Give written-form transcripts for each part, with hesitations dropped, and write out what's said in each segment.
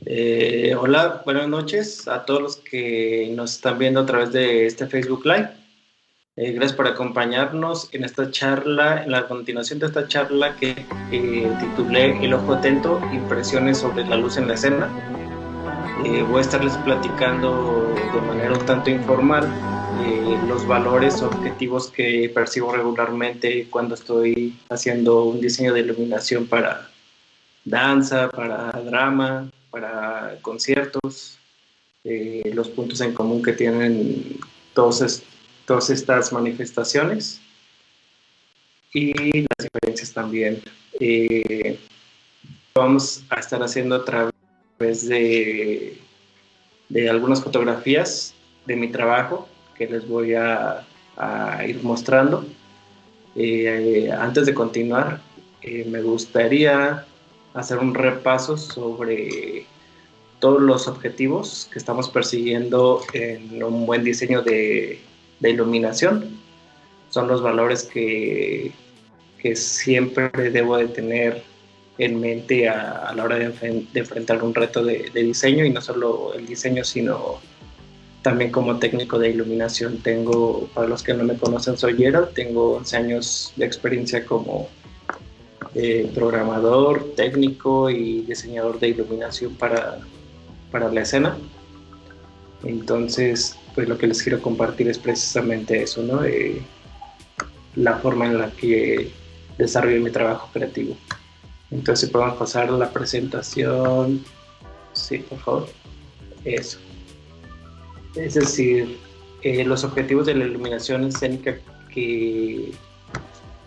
Hola, buenas noches a todos los que nos están viendo a través de este Facebook Live. Gracias por acompañarnos en esta charla, en la continuación de esta charla que titulé El ojo atento, impresiones sobre la luz en la escena. Voy a estarles platicando de manera un tanto informal los valores objetivos que percibo regularmente cuando estoy haciendo un diseño de iluminación para danza, para drama, para conciertos, los puntos en común que tienen todas estas manifestaciones y las diferencias también. Vamos a estar haciendo a través de algunas fotografías de mi trabajo que les voy a ir mostrando. Antes de continuar, me gustaría hacer un repaso sobre todos los objetivos que estamos persiguiendo en un buen diseño de iluminación. Son los valores que siempre debo de tener en mente a la hora de enfrentar un reto de diseño, y no solo el diseño, sino también como técnico de iluminación. Para los que no me conocen, soy Gerald, tengo 11 años de experiencia como programador, técnico y diseñador de iluminación para la escena. Entonces, pues lo que les quiero compartir es precisamente eso, ¿no? La forma en la que desarrollo mi trabajo creativo. Entonces, si podemos pasar a la presentación. Sí, por favor. Eso. Es decir, los objetivos de la iluminación escénica que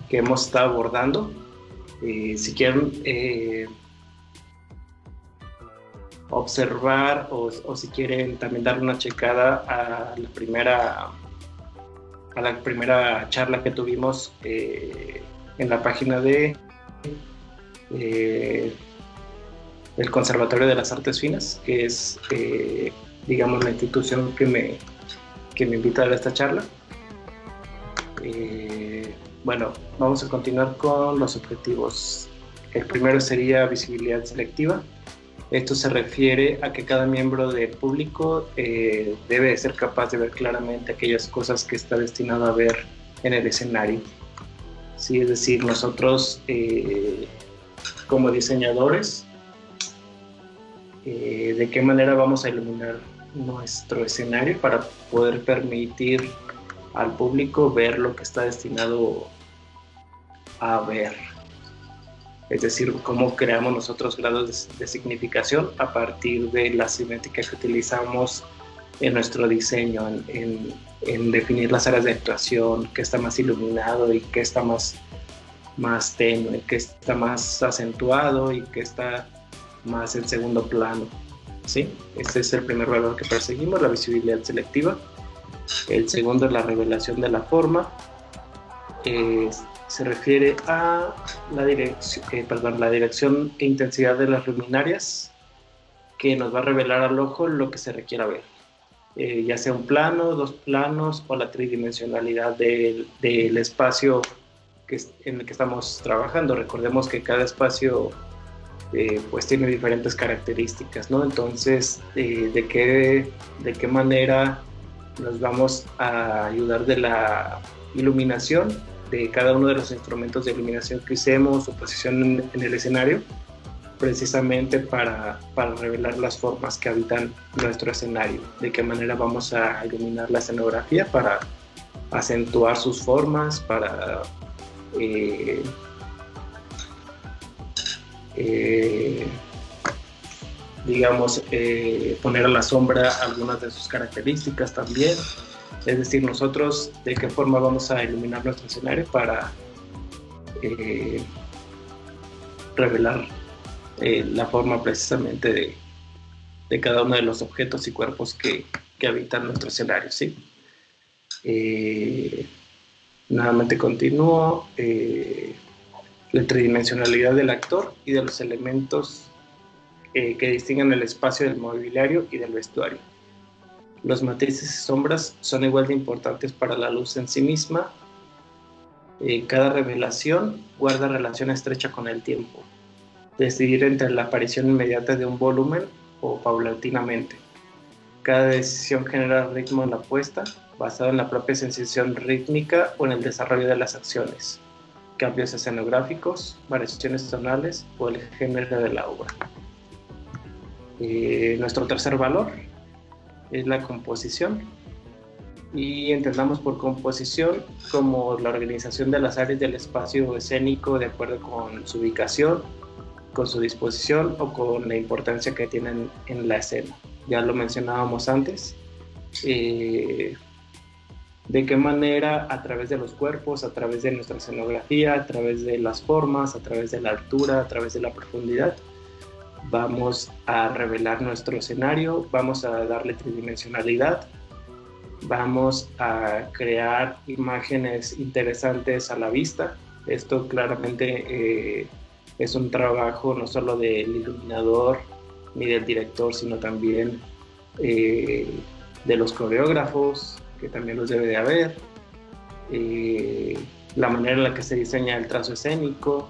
hemos estado abordando. Si quieren observar o si quieren también darle una checada a la primera charla que tuvimos en la página de el Conservatorio de las Artes Finas, que es digamos la institución que me invita a dar esta charla. Bueno, vamos a continuar con los objetivos. El primero sería visibilidad selectiva. Esto se refiere a que cada miembro del público debe ser capaz de ver claramente aquellas cosas que está destinado a ver en el escenario. Sí, es decir, nosotros como diseñadores, de qué manera vamos a iluminar nuestro escenario para poder permitir al público ver lo que está destinado a ver. Es decir, cómo creamos nosotros grados de significación a partir de la simétrica que utilizamos en nuestro diseño, en definir las áreas de actuación, qué está más iluminado y qué está más tenue, qué está más acentuado y qué está más en segundo plano. ¿Sí? Este es el primer valor que perseguimos, la visibilidad selectiva. El segundo es la revelación de la forma. Se refiere a la dirección e intensidad de las luminarias, que nos va a revelar al ojo lo que se requiera ver, ya sea un plano, dos planos o la tridimensionalidad del espacio en el que estamos trabajando. Recordemos que cada espacio pues tiene diferentes características, ¿no? Entonces, ¿de qué manera nos vamos a ayudar de la iluminación, de cada uno de los instrumentos de iluminación que usemos o posición en el escenario, precisamente para revelar las formas que habitan nuestro escenario? De qué manera vamos a iluminar la escenografía para acentuar sus formas, para digamos, poner a la sombra algunas de sus características también. Es decir, nosotros de qué forma vamos a iluminar nuestro escenario para revelar la forma precisamente de cada uno de los objetos y cuerpos que habitan nuestro escenario, ¿sí? Nuevamente continúo. La tridimensionalidad del actor y de los elementos que distinguen el espacio del mobiliario y del vestuario. Los matices y sombras son igual de importantes para la luz en sí misma. Cada revelación guarda relación estrecha con el tiempo. Decidir entre la aparición inmediata de un volumen o paulatinamente. Cada decisión genera ritmo en la puesta, basado en la propia sensación rítmica o en el desarrollo de las acciones, cambios escenográficos, variaciones tonales o el género de la obra. Nuestro tercer valor es la composición, y entendamos por composición como la organización de las áreas del espacio escénico de acuerdo con su ubicación, con su disposición o con la importancia que tienen en la escena. Ya lo mencionábamos antes. De qué manera, a través de los cuerpos, a través de nuestra escenografía, a través de las formas, a través de la altura, a través de la profundidad, vamos a revelar nuestro escenario, vamos a darle tridimensionalidad, vamos a crear imágenes interesantes a la vista. Esto claramente es un trabajo no solo del iluminador ni del director, sino también de los coreógrafos, que también los debe de haber, la manera en la que se diseña el trazo escénico,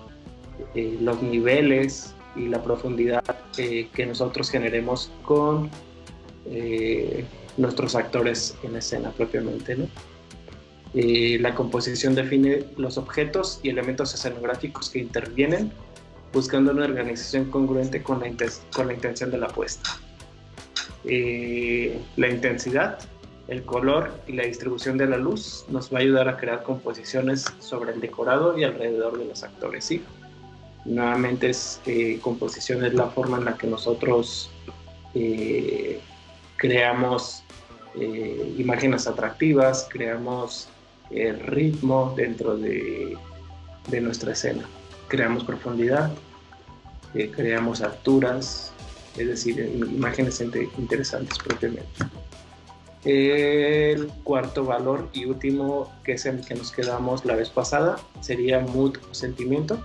los niveles y la profundidad que nosotros generemos con nuestros actores en escena propiamente, ¿no? La composición define los objetos y elementos escenográficos que intervienen, buscando una organización congruente con la intención de la puesta. La intensidad, el color y la distribución de la luz nos va a ayudar a crear composiciones sobre el decorado y alrededor de los actores, ¿sí? Nuevamente composición es la forma en la que nosotros creamos imágenes atractivas, creamos ritmo dentro de nuestra escena, creamos profundidad, creamos alturas, es decir, imágenes interesantes propiamente. El cuarto valor y último, que es el que nos quedamos la vez pasada, sería mood o sentimiento.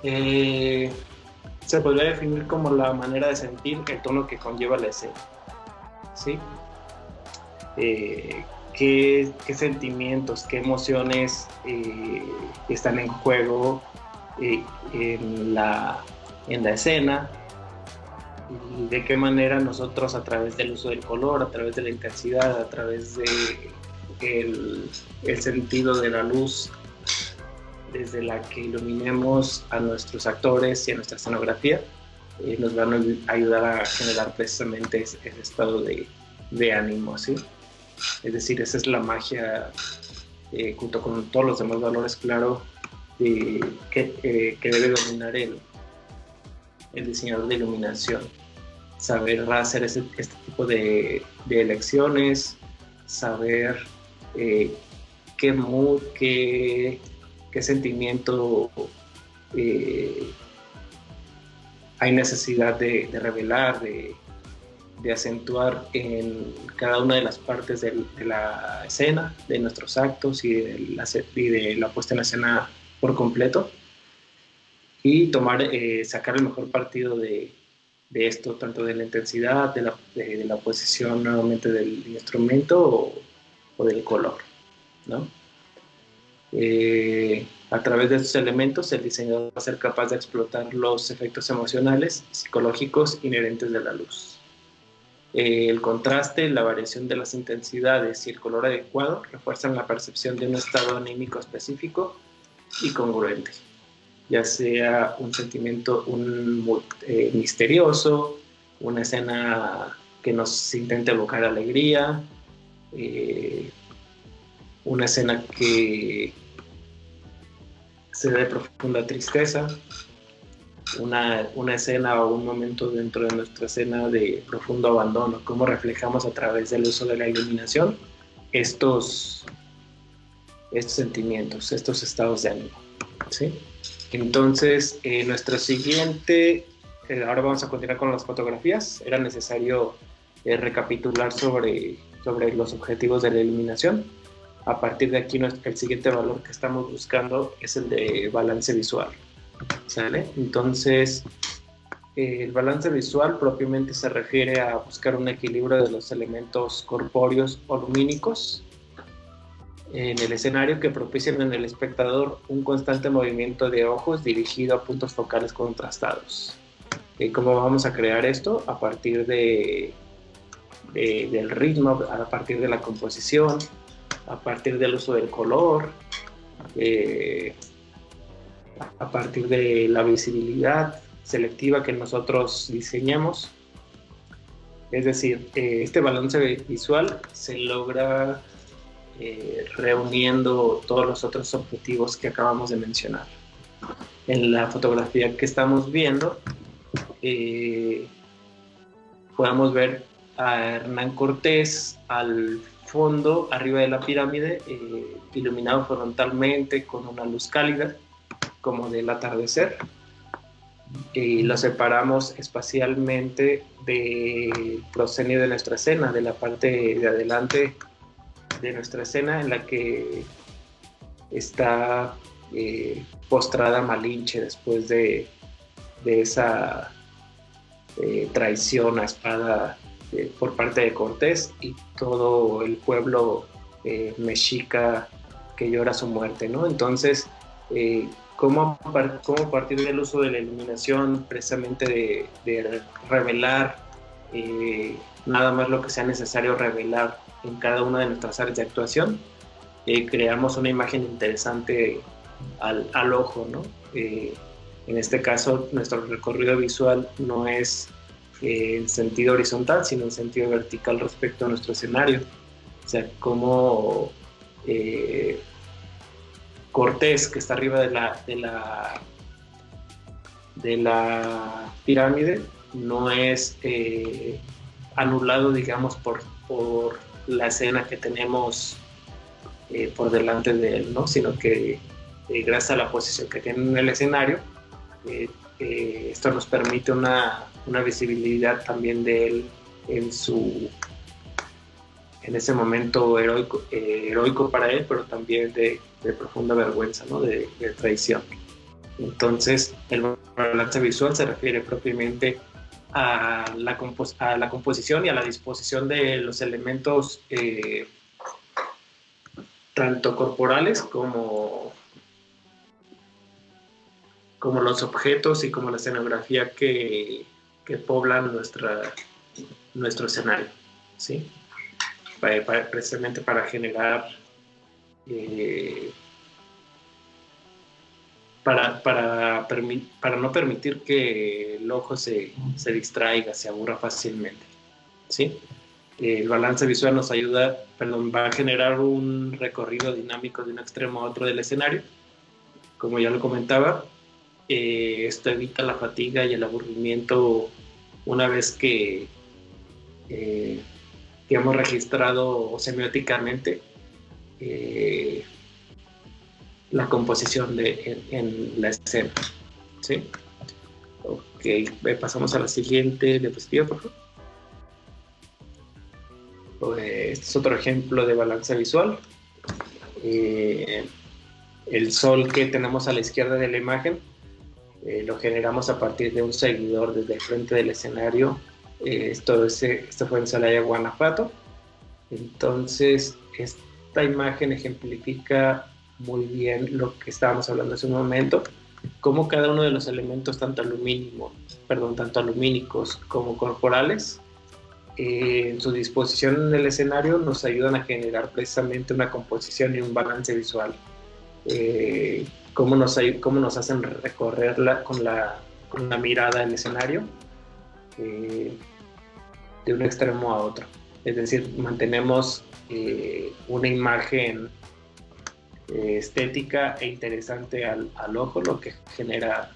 Se podría definir como la manera de sentir el tono que conlleva la escena, ¿sí? ¿Qué sentimientos, qué emociones están en juego en la escena, y de qué manera nosotros, a través del uso del color, a través de la intensidad, a través de el sentido de la luz desde la que iluminemos a nuestros actores y a nuestra escenografía, nos van a ayudar a generar precisamente ese estado de ánimo, ¿sí? Es decir, esa es la magia, junto con todos los demás valores, claro, que debe dominar el diseñador de iluminación. Saber hacer este tipo de elecciones, saber qué mood, qué sentimiento hay necesidad de revelar, de acentuar en cada una de las partes de la escena, de nuestros actos y de la puesta en escena por completo, y sacar el mejor partido de esto, tanto de la intensidad, de la posición nuevamente del instrumento o del color, ¿no? A través de estos elementos, el diseñador va a ser capaz de explotar los efectos emocionales, psicológicos inherentes de la luz. El contraste, la variación de las intensidades y el color adecuado refuerzan la percepción de un estado anímico específico y congruente, ya sea un sentimiento misterioso, una escena que nos intente evocar alegría, una escena que se dé profunda tristeza, una escena o un momento dentro de nuestra escena de profundo abandono, cómo reflejamos a través del uso de la iluminación estos sentimientos, estos estados de ánimo, ¿sí? Entonces, nuestro siguiente, ahora vamos a continuar con las fotografías. Era necesario recapitular sobre los objetivos de la iluminación. A partir de aquí, el siguiente valor que estamos buscando es el de balance visual, ¿sale? Entonces, el balance visual propiamente se refiere a buscar un equilibrio de los elementos corpóreos o lumínicos en el escenario que propicien en el espectador un constante movimiento de ojos dirigido a puntos focales contrastados. ¿Cómo vamos a crear esto? A partir del ritmo, a partir de la composición, a partir del uso del color, a partir de la visibilidad selectiva que nosotros diseñamos. Es decir, este balance visual se logra reuniendo todos los otros objetivos que acabamos de mencionar. En la fotografía que estamos viendo, podemos ver a Hernán Cortés al fondo, arriba de la pirámide, iluminado frontalmente con una luz cálida, como del atardecer, y lo separamos espacialmente del proscenio de nuestra escena, de la parte de adelante de nuestra escena, en la que está postrada Malinche después de esa traición a espada por parte de Cortés y todo el pueblo mexica que llora su muerte, ¿no? Entonces, ¿cómo a partir del uso de la iluminación, precisamente de revelar nada más lo que sea necesario revelar en cada una de nuestras áreas de actuación, creamos una imagen interesante al ojo, ¿no? En este caso, nuestro recorrido visual no es en sentido horizontal, sino en sentido vertical respecto a nuestro escenario. O sea, como Cortés, que está arriba de la pirámide, no es anulado, digamos, por la escena que tenemos por delante de él, ¿no? Sino que gracias a la posición que tiene en el escenario, esto nos permite una visibilidad también de él en ese momento heroico para él, pero también de profunda vergüenza, ¿no? De traición. Entonces, el balance visual se refiere propiamente a la composición y a la disposición de los elementos tanto corporales como los objetos y como la escenografía que poblan nuestro escenario, ¿sí? Precisamente para generar para no permitir que el ojo se distraiga, se aburra fácilmente, ¿sí? El balance visual nos ayuda, va a generar un recorrido dinámico de un extremo a otro del escenario, como ya lo comentaba. Esto evita la fatiga y el aburrimiento una vez que hemos registrado semióticamente la composición en la escena, ¿sí? Ok, pasamos a la siguiente diapositiva, por favor. Este es otro ejemplo de balance visual. El sol que tenemos a la izquierda de la imagen lo generamos a partir de un seguidor desde el frente del escenario. Esto fue en Celaya, Guanajuato. Entonces, esta imagen ejemplifica muy bien lo que estábamos hablando hace un momento, cómo cada uno de los elementos, tanto lumínicos como corporales, en su disposición en el escenario nos ayudan a generar precisamente una composición y un balance visual. Cómo nos hacen recorrerla con la mirada del escenario de un extremo a otro. Es decir, mantenemos una imagen estética e interesante al ojo, lo que genera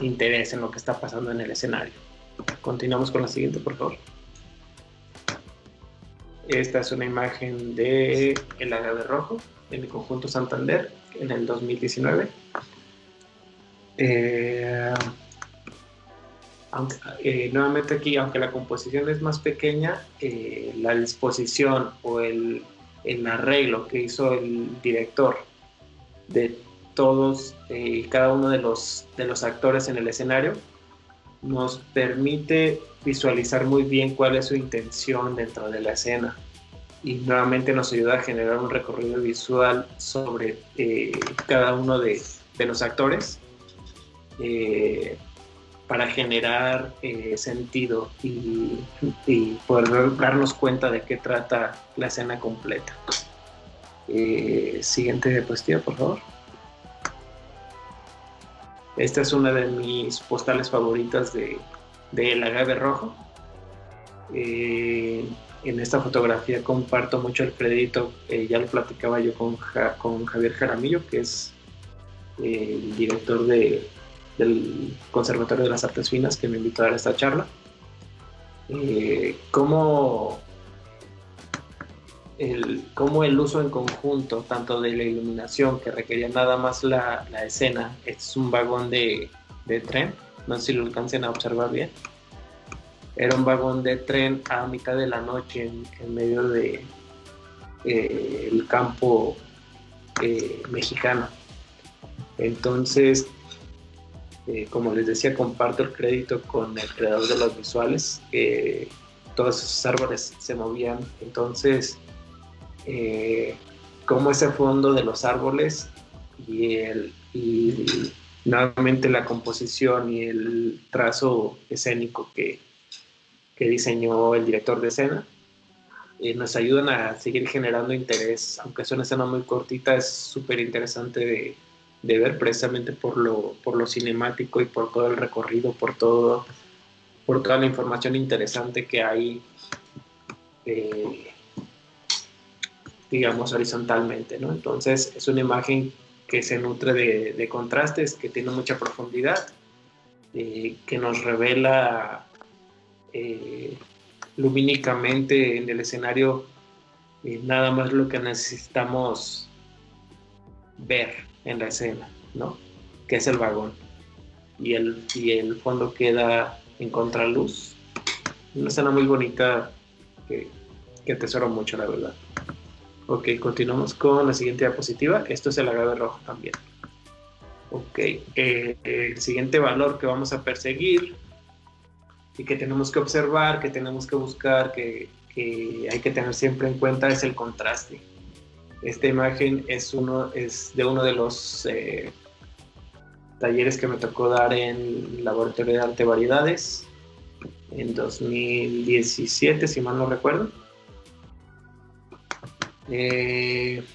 interés en lo que está pasando en el escenario. Continuamos con la siguiente, por favor. Esta es una imagen de El Agave Rojo en el Conjunto Santander en el 2019. Nuevamente aquí, aunque la composición es más pequeña, la disposición o el arreglo que hizo el director de todos y cada uno de los actores en el escenario nos permite visualizar muy bien cuál es su intención dentro de la escena, y nuevamente nos ayuda a generar un recorrido visual sobre cada uno de los actores, para generar sentido y poder darnos cuenta de qué trata la escena completa. Siguiente diapositiva, por favor. Esta es una de mis postales favoritas del agave rojo. En esta fotografía comparto mucho el crédito, ya lo platicaba yo con Javier Jaramillo, que es el director del Conservatorio de las Artes Finas, que me invitó a dar esta charla. Cómo el uso en conjunto, tanto de la iluminación, que requería nada más la escena, es un vagón de tren, no sé si lo alcancen a observar bien. Era un vagón de tren a mitad de la noche en medio de el campo mexicano. Entonces, como les decía, comparto el crédito con el creador de los visuales. Todos esos árboles se movían. Entonces, como ese fondo de los árboles y nuevamente la composición y el trazo escénico que diseñó el director de escena, nos ayudan a seguir generando interés. Aunque es una escena muy cortita, es súper interesante de ver, precisamente por lo cinemático y por todo el recorrido, por toda la información interesante que hay, digamos, horizontalmente, ¿no? Entonces es una imagen que se nutre de contrastes, que tiene mucha profundidad, que nos revela lumínicamente en el escenario nada más lo que necesitamos ver en la escena, ¿no? Que es el vagón, y el fondo queda en contraluz. Una escena muy bonita que atesoro mucho, la verdad. Ok, continuamos con la siguiente diapositiva. Esto es el agave rojo también. Ok, el siguiente valor que vamos a perseguir y que tenemos que observar, que tenemos que buscar, que hay que tener siempre en cuenta, es el contraste. Esta imagen es de uno de los talleres que me tocó dar en el Laboratorio de Arte Variedades en 2017, si mal no recuerdo. En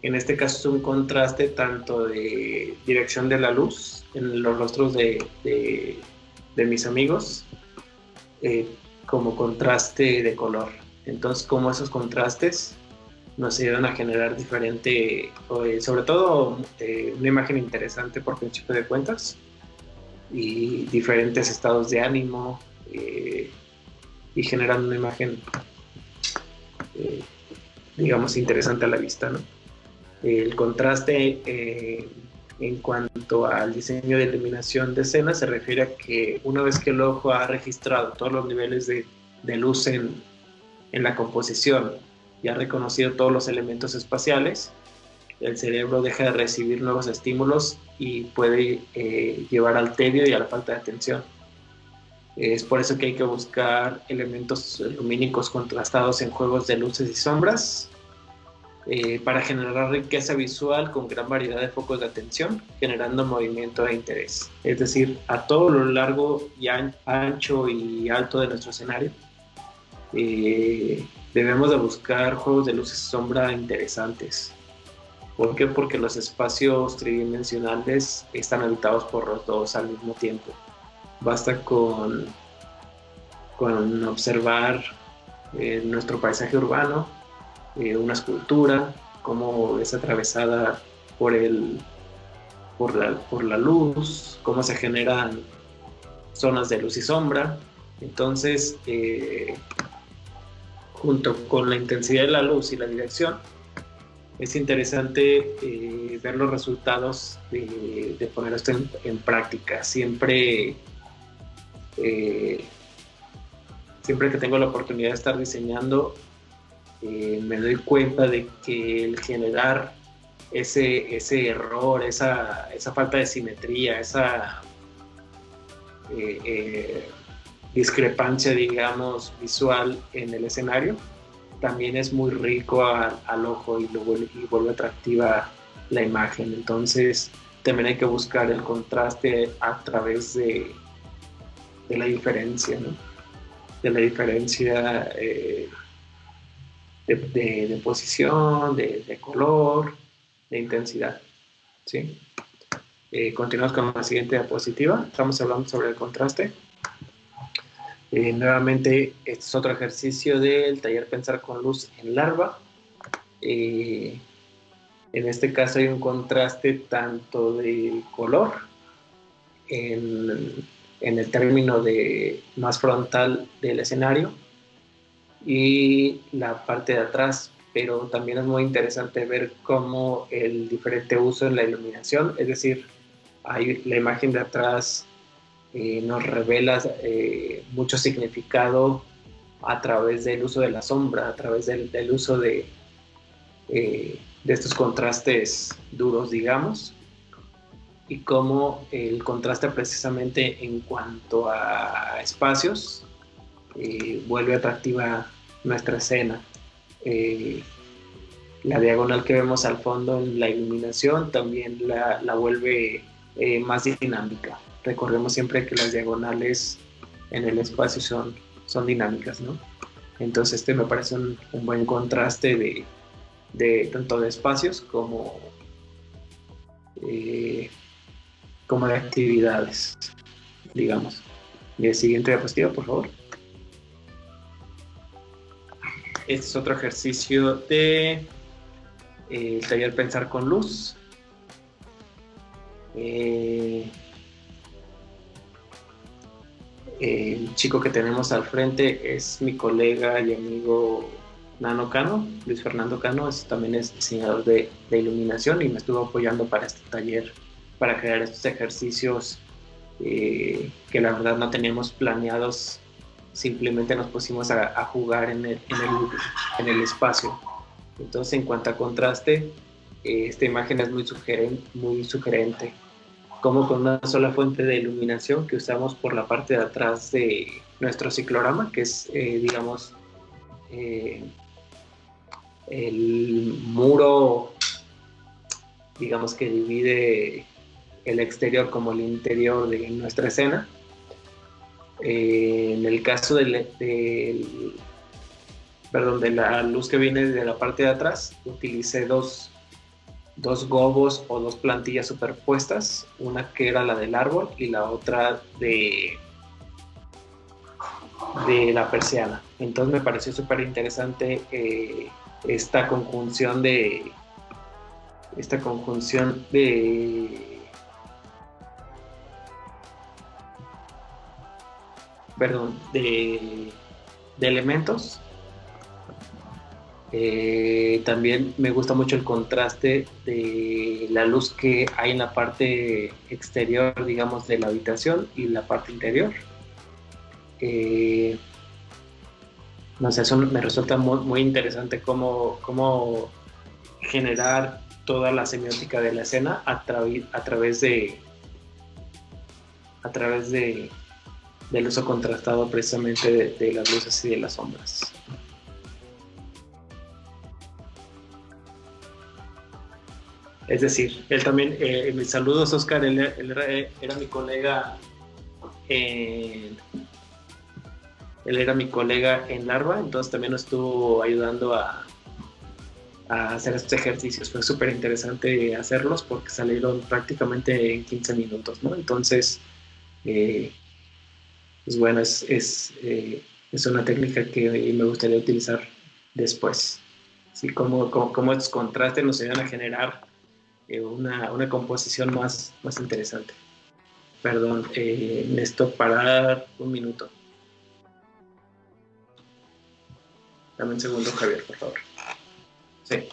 este caso es un contraste tanto de dirección de la luz en los rostros de mis amigos, como contraste de color. Entonces, como esos contrastes nos ayudan a generar diferente, sobre todo una imagen interesante por principio de cuentas, y diferentes estados de ánimo, y generan una imagen, digamos, interesante a la vista, ¿no? El contraste en cuanto al diseño de iluminación de escena se refiere a que una vez que el ojo ha registrado todos los niveles de luz en la composición y ha reconocido todos los elementos espaciales, el cerebro deja de recibir nuevos estímulos y puede llevar al tedio y a la falta de atención. Es por eso que hay que buscar elementos lumínicos contrastados en juegos de luces y sombras, para generar riqueza visual con gran variedad de focos de atención, generando movimiento e interés. Es decir, a todo lo largo y ancho y alto de nuestro escenario, debemos de buscar juegos de luces y sombra interesantes. ¿Por qué? Porque los espacios tridimensionales están habitados por los dos al mismo tiempo. Basta con observar nuestro paisaje urbano, una escultura, cómo es atravesada por la luz, cómo se generan zonas de luz y sombra. Entonces, junto con la intensidad de la luz y la dirección, es interesante ver los resultados de poner esto en práctica. Siempre que tengo la oportunidad de estar diseñando, me doy cuenta de que el generar ese error, esa falta de simetría, esa discrepancia, digamos, visual en el escenario, también es muy rico al ojo y vuelve atractiva la imagen. Entonces también hay que buscar el contraste a través de la diferencia, ¿no? De la diferencia de posición, de color, de intensidad, ¿sí? Continuamos con la siguiente diapositiva. Estamos hablando sobre el contraste. Nuevamente, este es otro ejercicio del taller Pensar con Luz en Larva. En este caso hay un contraste tanto de color en el término de más frontal del escenario y la parte de atrás, pero también es muy interesante ver cómo el diferente uso en la iluminación, es decir, hay la imagen de atrás nos revela mucho significado a través del uso de la sombra, a través del uso de estos contrastes duros, digamos, y cómo el contraste precisamente en cuanto a espacios vuelve atractiva nuestra escena. La diagonal que vemos al fondo en la iluminación también la vuelve más dinámica. Recordemos siempre que las diagonales en el espacio son dinámicas, ¿no? Entonces me parece un buen contraste de tanto de espacios como de actividades, digamos. Y el siguiente diapositiva, por favor. Este es otro ejercicio de taller Pensar con Luz. El chico que tenemos al frente es mi colega y amigo Nano Cano, Luis Fernando Cano, también es diseñador de iluminación y me estuvo apoyando para este taller, para crear estos ejercicios que la verdad no teníamos planeados, simplemente nos pusimos a jugar en el espacio. Entonces, en cuanto a contraste, esta imagen es muy sugerente, como con una sola fuente de iluminación que usamos por la parte de atrás de nuestro ciclorama, que es, digamos, el muro, digamos, que divide el exterior como el interior de nuestra escena. En el caso de la luz que viene de la parte de atrás, utilicé dos gobos o dos plantillas superpuestas, una que era la del árbol y la otra de la persiana. Entonces me pareció súper interesante esta conjunción de elementos. También me gusta mucho el contraste de la luz que hay en la parte exterior, digamos, de la habitación y la parte interior. No sé, eso me resulta muy, muy interesante cómo generar toda la semiótica de la escena a través del uso contrastado precisamente de las luces y de las sombras. Es decir, él también, mis saludos, Oscar, él era mi colega él era mi colega en Larva, entonces también nos estuvo ayudando a hacer estos ejercicios. Fue súper interesante hacerlos porque salieron prácticamente en 15 minutos, ¿no? Entonces, pues bueno, es una técnica que me gustaría utilizar después. ¿Sí? Como estos contrastes nos ayudan a generar una composición más interesante. Perdón, necesito parar un minuto. Dame un segundo, Javier, por favor. Sí.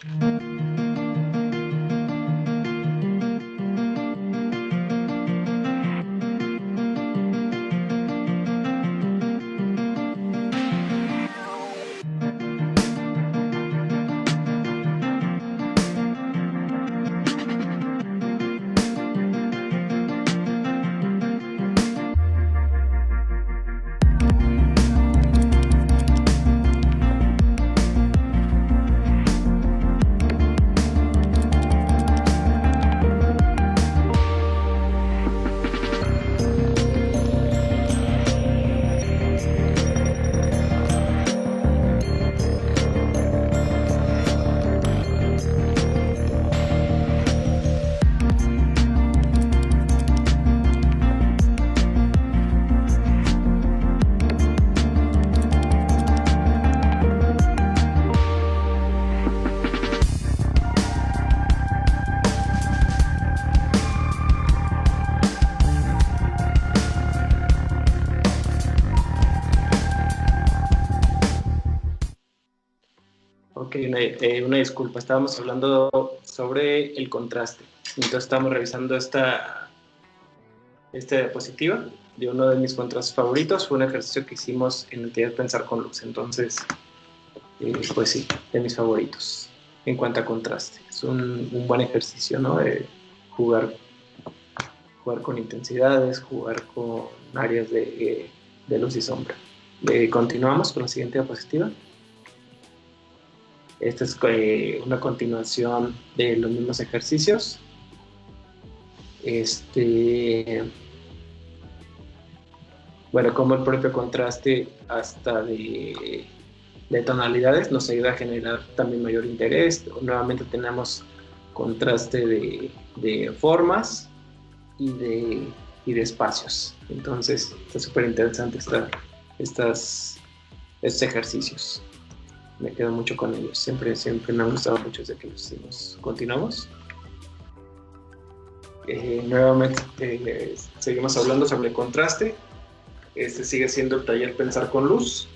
una disculpa, estábamos hablando sobre el contraste. Entonces estamos revisando esta diapositiva de uno de mis contrastes favoritos. Fue un ejercicio que hicimos en el taller Pensar con Luz. Entonces, pues sí, de mis favoritos en cuanto a contraste. Es un buen ejercicio, ¿no? Jugar con intensidades, jugar con áreas de luz y sombra. Continuamos con la siguiente diapositiva. Esta es una continuación de los mismos ejercicios. Bueno, como el propio contraste hasta de tonalidades nos ayuda a generar también mayor interés. Nuevamente tenemos contraste de formas y de espacios. Entonces está súper interesante estos ejercicios. Me quedo mucho con ellos. Siempre me han gustado mucho desde que los hicimos. Continuamos. Nuevamente seguimos hablando sobre el contraste. Este sigue siendo el taller Pensar con Luz.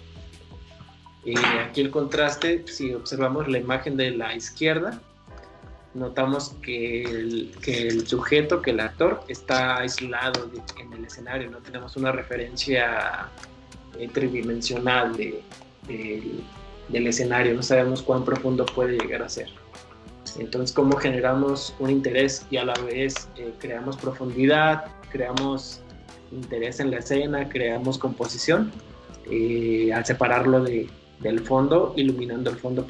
Aquí el contraste, si observamos la imagen de la izquierda, notamos que el sujeto, que el actor, está aislado en el escenario. No tenemos una referencia tridimensional del escenario. No sabemos cuán profundo puede llegar a ser. Entonces, ¿cómo generamos un interés y a la vez creamos profundidad, creamos interés en la escena, creamos composición? Al separarlo del fondo, iluminando el fondo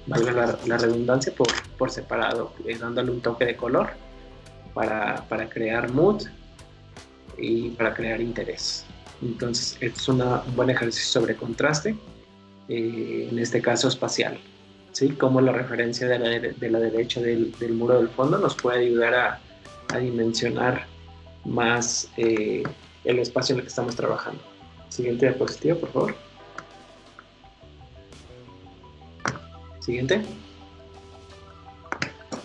valga la redundancia, por separado, dándole un toque de color para crear mood y para crear interés. Entonces, es un buen ejercicio sobre contraste, en este caso espacial, ¿sí? Como la referencia de la derecha del muro del fondo nos puede ayudar a dimensionar más el espacio en el que estamos trabajando. Siguiente diapositiva, por favor. Siguiente.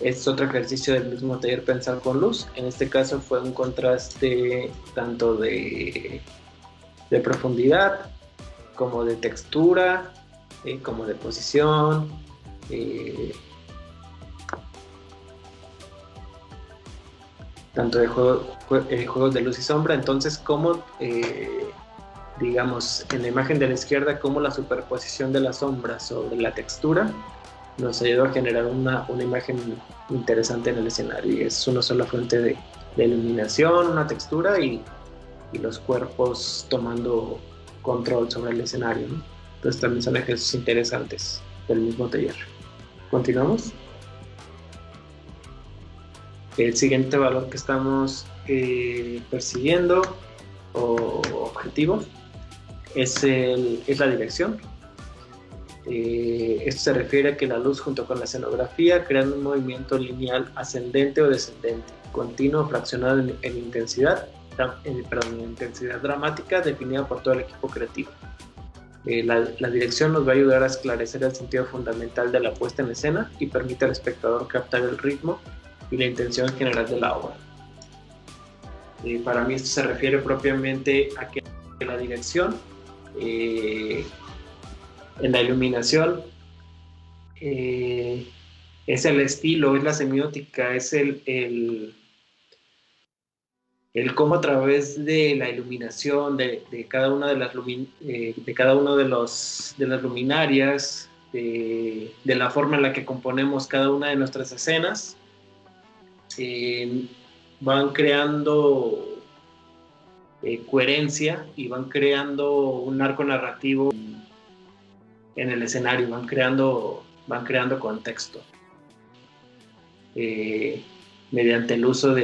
Este es otro ejercicio del mismo taller Pensar con Luz. En este caso fue un contraste tanto de profundidad, como de textura, como de posición, tanto de juegos de luz y sombra. Entonces, como digamos, en la imagen de la izquierda, cómo la superposición de la sombra sobre la textura nos ayudó a generar una imagen interesante en el escenario. Y es una sola fuente de iluminación, una textura y los cuerpos tomando control sobre el escenario, ¿no? Entonces también son ejercicios interesantes del mismo taller. ¿Continuamos? El siguiente valor que estamos persiguiendo o objetivo es la dirección. Esto se refiere a que la luz junto con la escenografía crean un movimiento lineal ascendente o descendente, continuo o fraccionado en intensidad dramática definida por todo el equipo creativo. La dirección nos va a ayudar a esclarecer el sentido fundamental de la puesta en escena y permite al espectador captar el ritmo y la intención general de la obra. Para mí esto se refiere propiamente a que la dirección, en la iluminación, es el estilo, es la semiótica, es el cómo a través de la iluminación de cada una de las luminarias, de la forma en la que componemos cada una de nuestras escenas, van creando coherencia y van creando un arco narrativo en el escenario, van creando contexto. Mediante el uso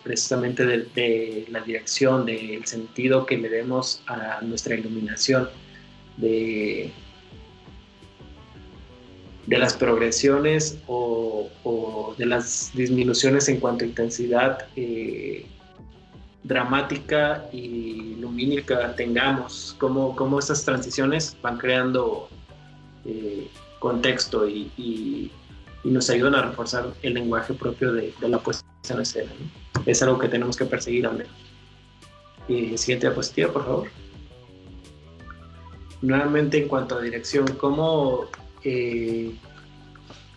precisamente de la dirección, del sentido que le demos a nuestra iluminación, de las progresiones o de las disminuciones en cuanto a intensidad dramática y lumínica tengamos, cómo estas transiciones van creando contexto y nos ayudan a reforzar el lenguaje propio de la puesta en escena, ¿no? Es algo que tenemos que perseguir al menos. Siguiente diapositiva, por favor. Nuevamente, en cuanto a dirección, ¿cómo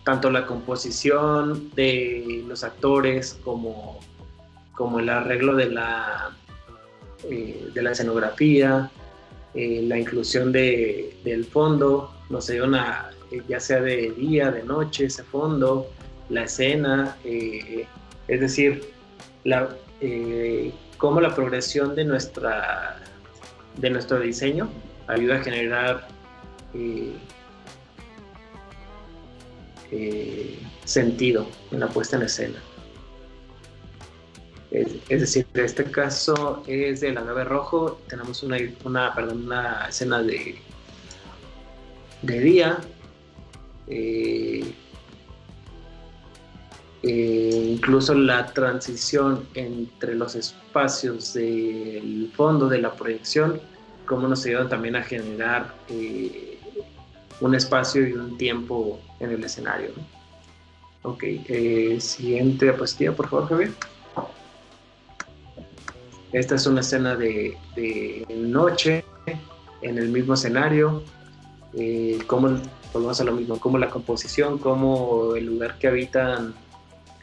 tanto la composición de los actores como el arreglo de la escenografía, la inclusión del fondo, no sé, ya sea de día, de noche, ese fondo, la escena, es decir, cómo la progresión de nuestro diseño ayuda a generar sentido en la puesta en escena. Es decir, en este caso es del agave rojo, tenemos una escena de día, incluso la transición entre los espacios del fondo de la proyección, cómo nos ayudan también a generar un espacio y un tiempo en el escenario, ¿no? Ok, siguiente diapositiva, por favor, Javier. Esta es una escena de noche en el mismo escenario. Volvemos a lo mismo, como la composición, como el lugar que habitan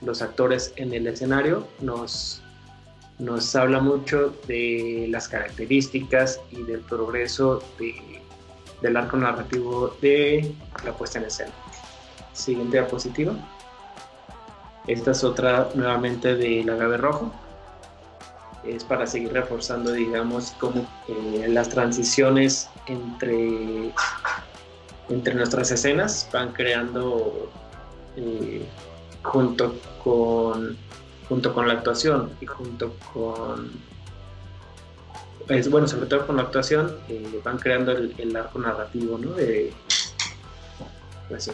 los actores en el escenario nos habla mucho de las características y del progreso del arco narrativo de la puesta en escena. Siguiente diapositiva. Esta es otra nuevamente del agave rojo. Es para seguir reforzando, digamos, cómo las transiciones entre nuestras escenas van creando junto con la actuación y sobre todo con la actuación, van creando el arco narrativo, ¿no? Pues,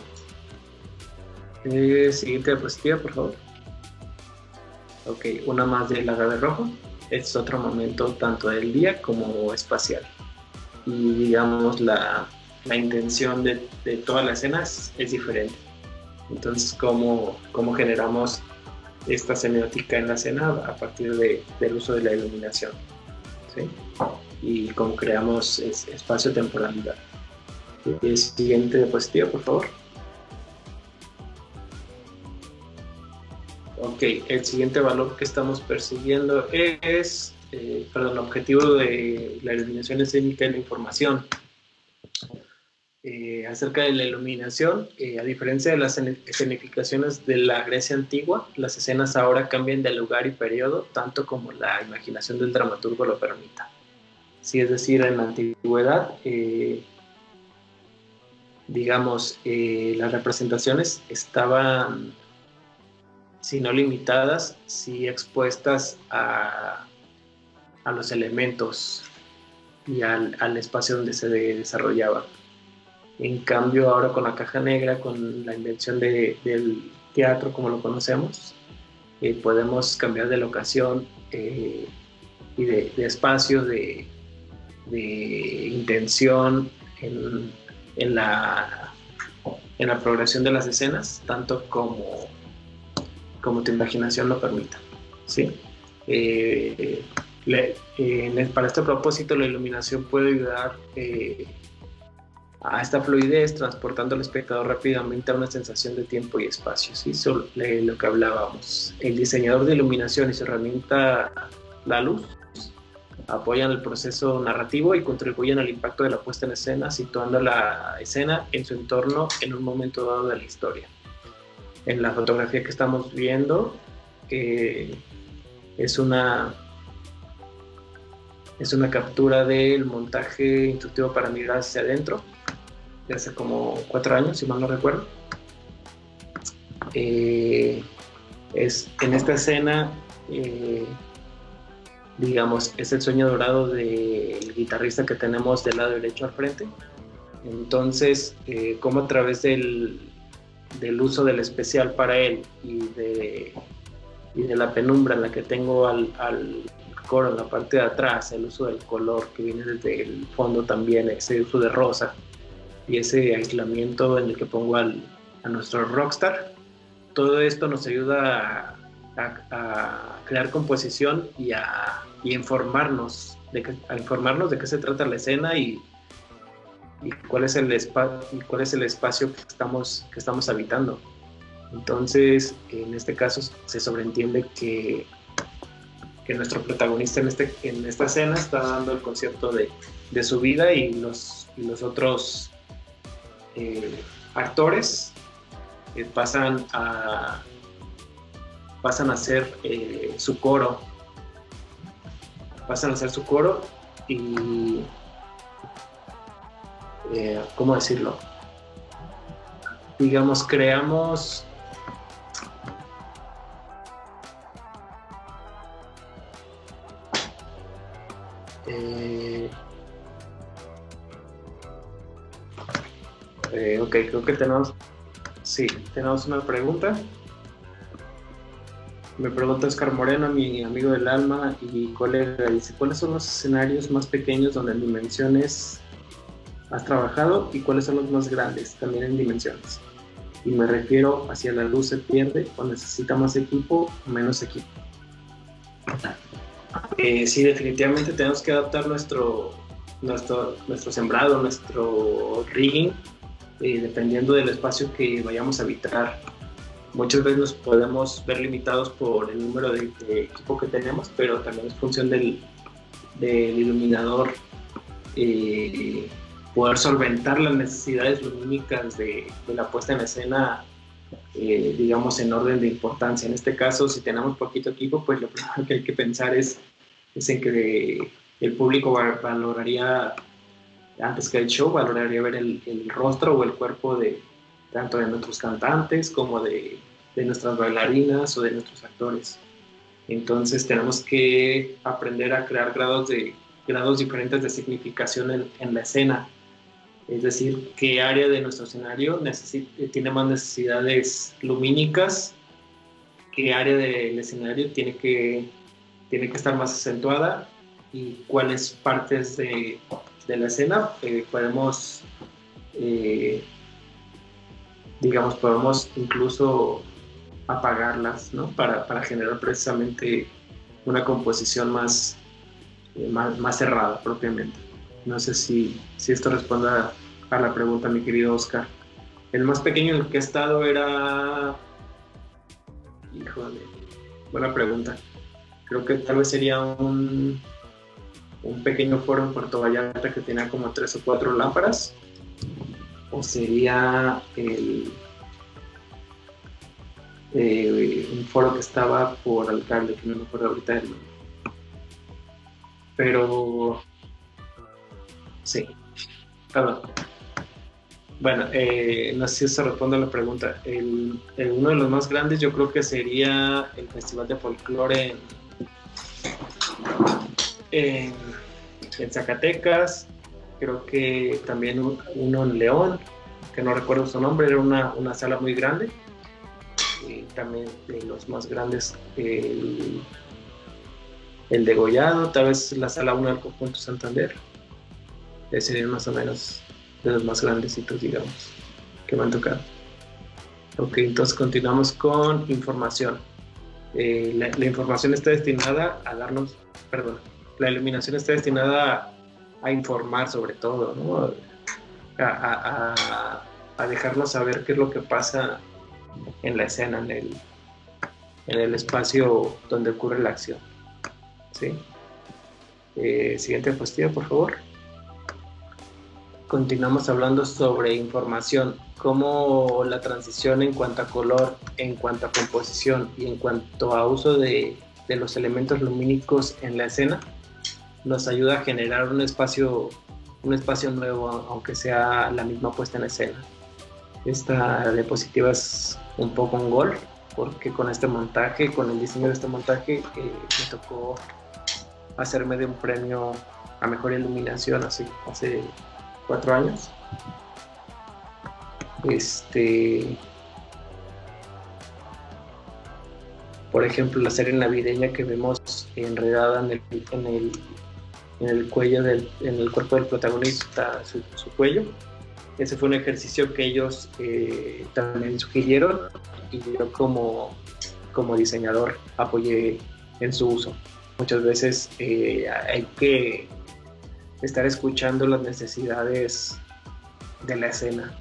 siguiente diapositiva, por favor. Ok, una más del agave rojo. Es otro momento tanto del día como espacial. Y digamos, la intención de todas las escenas es diferente. Entonces, ¿cómo generamos esta semiótica en la escena a partir del uso de la iluminación? ¿Sí? Y cómo creamos espacio-temporalidad. Siguiente diapositiva, por favor. Ok, el siguiente valor que estamos persiguiendo es, el objetivo de la iluminación escénica y la información. Acerca de la iluminación, a diferencia de las escenificaciones de la Grecia antigua, las escenas ahora cambian de lugar y periodo, tanto como la imaginación del dramaturgo lo permita. Sí, es decir, en la antigüedad, digamos, las representaciones estaban, si no limitadas, sí expuestas a los elementos y al espacio donde se desarrollaba. En cambio, ahora con la caja negra, con la invención del teatro como lo conocemos, podemos cambiar de locación y de espacio, de intención en la progresión de las escenas, tanto como tu imaginación lo permita, ¿sí? Para este propósito, la iluminación puede ayudar a esta fluidez, transportando al espectador rápidamente a una sensación de tiempo y espacio, ¿sí? Eso es lo que hablábamos. El diseñador de iluminación y su herramienta, la luz, apoyan el proceso narrativo y contribuyen al impacto de la puesta en escena, situando la escena en su entorno en un momento dado de la historia. En la fotografía que estamos viendo, es una captura del montaje instructivo para mirar hacia adentro, de hace como 4 años, si mal no recuerdo. En esta escena, digamos, es el sueño dorado del guitarrista que tenemos del lado derecho al frente. Entonces, como a través del uso del especial para él y de la penumbra en la que tengo al coro en la parte de atrás, el uso del color que viene desde el fondo también, ese uso de rosa y ese aislamiento en el que pongo a nuestro rockstar, todo esto nos ayuda a crear composición y a informarnos de qué se trata la escena y y cuál es el espacio que estamos habitando. Entonces, en este caso se sobreentiende que nuestro protagonista en esta escena está dando el concierto de su vida, y los otros actores pasan a hacer su coro. Pasan a hacer su coro y, ¿cómo decirlo? Digamos, creamos ok, creo que tenemos una pregunta. Me pregunta Oscar Moreno, mi amigo del alma y colega, dice: ¿cuáles son los escenarios más pequeños donde en dimensiones has trabajado y cuáles son los más grandes, también en dimensiones? Y me refiero hacia la luz se pierde o necesita más equipo o menos equipo. Sí, definitivamente tenemos que adaptar nuestro sembrado, nuestro rigging, dependiendo del espacio que vayamos a habitar. Muchas veces nos podemos ver limitados por el número de equipo que tenemos, pero también es función del iluminador poder solventar las necesidades lumínicas de la puesta en escena, digamos, en orden de importancia. En este caso, si tenemos poquito equipo, pues lo primero que hay que pensar es en que el público valoraría, antes que el show, valoraría ver el rostro o el cuerpo tanto de nuestros cantantes como de nuestras bailarinas o de nuestros actores. Entonces tenemos que aprender a crear grados diferentes de significación en la escena. Es decir, qué área de nuestro escenario tiene más necesidades lumínicas, qué área del escenario tiene que estar más acentuada, y cuáles partes de la escena podemos incluso apagarlas, ¿no? Para generar precisamente una composición más cerrada propiamente. No sé si esto responde a la pregunta, mi querido Oscar. El más pequeño en el que he estado era... Híjole, buena pregunta. Creo que tal vez sería un pequeño foro en Puerto Vallarta que tenía como 3 o 4 lámparas. O sería un foro que estaba por Alcalde, que no me acuerdo ahorita del nombre. Pero sí, perdón. Bueno, no sé si eso responde a la pregunta. Uno de los más grandes yo creo que sería el Festival de Folclore en Zacatecas. Creo que también uno en León, que no recuerdo su nombre, era una sala muy grande. También de los más grandes, el Degollado, tal vez la sala 1 del Conjunto Santander. Serían más o menos de los más grandecitos, digamos, que me han tocado. Ok, entonces continuamos con información. La información está destinada a darnos, perdón, la iluminación está destinada a informar sobre todo, ¿no? A dejarnos saber qué es lo que pasa en la escena, en el espacio donde ocurre la acción. ¿Sí? Siguiente diapositiva, por favor. Continuamos hablando sobre información, cómo la transición en cuanto a color, en cuanto a composición y en cuanto a uso de los elementos lumínicos en la escena nos ayuda a generar un espacio nuevo, aunque sea la misma puesta en escena. Esta diapositiva es un poco un gol, porque con el diseño de este montaje, me tocó hacerme de un premio a mejor iluminación hace 4 años. Por ejemplo, la serie navideña que vemos enredada en el cuello en el cuerpo del protagonista, su cuello. Ese fue un ejercicio que ellos también sugirieron, y yo como diseñador apoyé en su uso. Muchas veces hay que estar escuchando las necesidades la escena,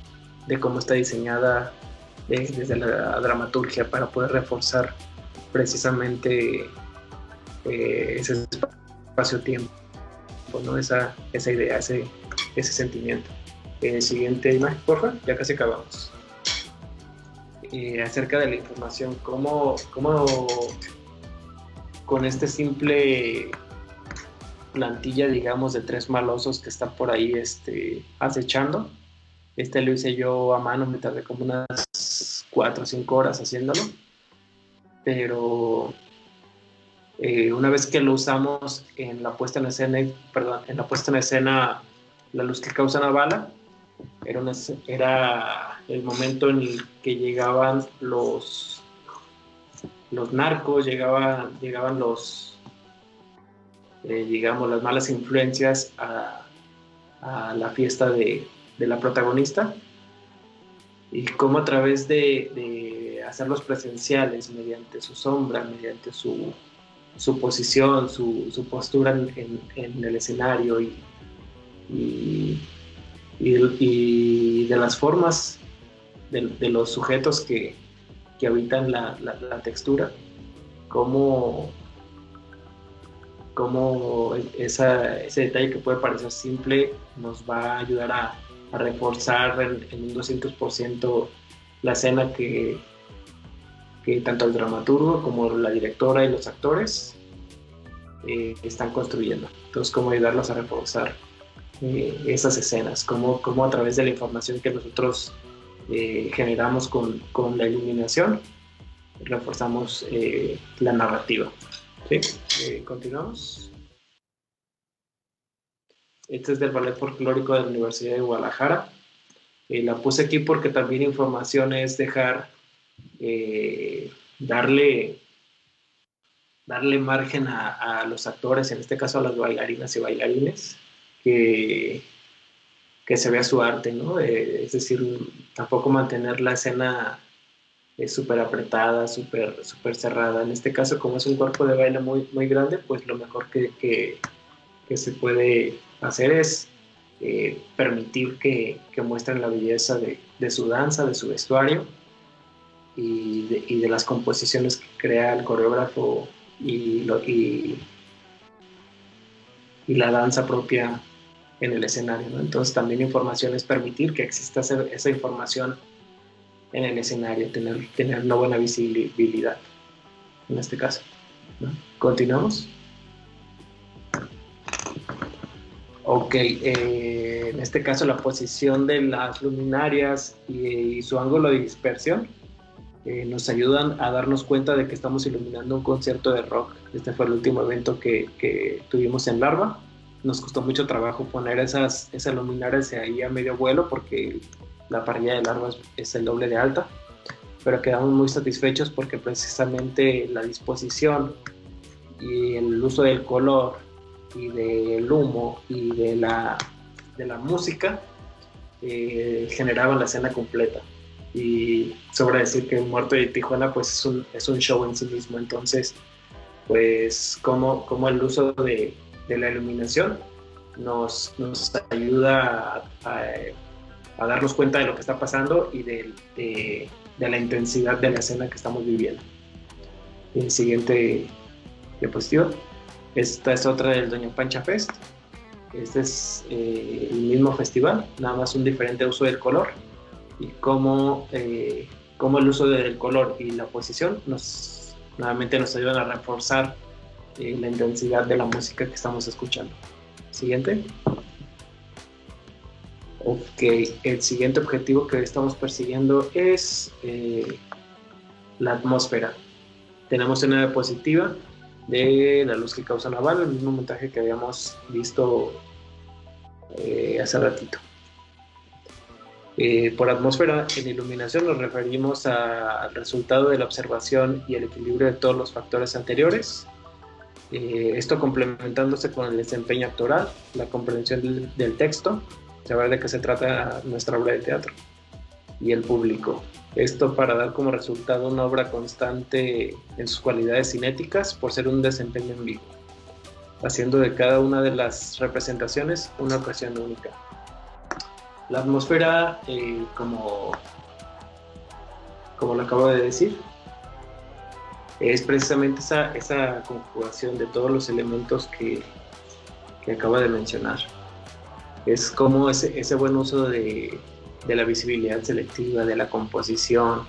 de cómo está diseñada desde la dramaturgia para poder reforzar precisamente ese espacio-tiempo, ¿no? Esa idea, ese sentimiento. Siguiente imagen, por favor, ya casi acabamos. Acerca de la información, cómo con este simple plantilla, digamos, de 3 malosos que están por ahí acechando. Lo hice yo a mano, me tardé como unas 4 o 5 horas haciéndolo, pero una vez que lo usamos en la puesta en escena, la luz que causa una bala, era el momento en el que llegaban los narcos, llegaban los digamos, las malas influencias a la fiesta de la protagonista, y cómo a través de hacerlos presenciales mediante su sombra, mediante su posición, su postura en el escenario y de las formas de los sujetos que habitan la textura, cómo ese detalle que puede parecer simple nos va a ayudar a reforzar en un 200% la escena que tanto el dramaturgo como la directora y los actores están construyendo. Entonces, cómo ayudarlos a reforzar esas escenas, cómo a través de la información que nosotros generamos con la iluminación, reforzamos la narrativa. ¿Sí? Continuamos. Este es del Ballet Folclórico de la Universidad de Guadalajara. La puse aquí porque también información es darle margen a los actores, en este caso a las bailarinas y bailarines, que se vea su arte, ¿no? Es decir, tampoco mantener la escena súper apretada, súper cerrada. En este caso, como es un cuerpo de baile muy, muy grande, pues lo mejor que se puede hacer es permitir que muestren la belleza de su danza, de su vestuario y de las composiciones que crea el coreógrafo y la danza propia en el escenario, ¿no? Entonces también información es permitir que exista esa información en el escenario, tener una buena visibilidad en este caso, ¿no? Continuamos. Ok, en este caso la posición de las luminarias y su ángulo de dispersión nos ayudan a darnos cuenta de que estamos iluminando un concierto de rock. Este fue el último evento que tuvimos en Larva. Nos costó mucho trabajo poner esas luminarias ahí a medio vuelo porque la parrilla de Larva es el doble de alta, pero quedamos muy satisfechos porque precisamente la disposición y el uso del color y del humo y de la música generaban la escena completa. Y sobra decir que Muerto de Tijuana pues es un show en sí mismo. Entonces, pues como el uso de la iluminación nos ayuda a darnos cuenta de lo que está pasando y de la intensidad de la escena que estamos viviendo. El siguiente diapositiva. Esta es otra del Doña Pancha Fest. Este es el mismo festival, nada más un diferente uso del color, y cómo el uso del color y la posición nuevamente nos ayudan a reforzar la intensidad de la música que estamos escuchando. Siguiente. Ok, el siguiente objetivo que estamos persiguiendo es la atmósfera. Tenemos una diapositiva de la luz que causa una bala, el mismo montaje que habíamos visto hace ratito. Por atmósfera en iluminación nos referimos al resultado de la observación y el equilibrio de todos los factores anteriores, esto complementándose con el desempeño actoral, la comprensión del texto, saber de qué se trata nuestra obra de teatro, y el público. Esto para dar como resultado una obra constante en sus cualidades cinéticas por ser un desempeño en vivo, haciendo de cada una de las representaciones una ocasión única. La atmósfera, como lo acabo de decir, es precisamente esa conjugación de todos los elementos que acabo de mencionar. Es como ese buen uso de la visibilidad selectiva, de la composición,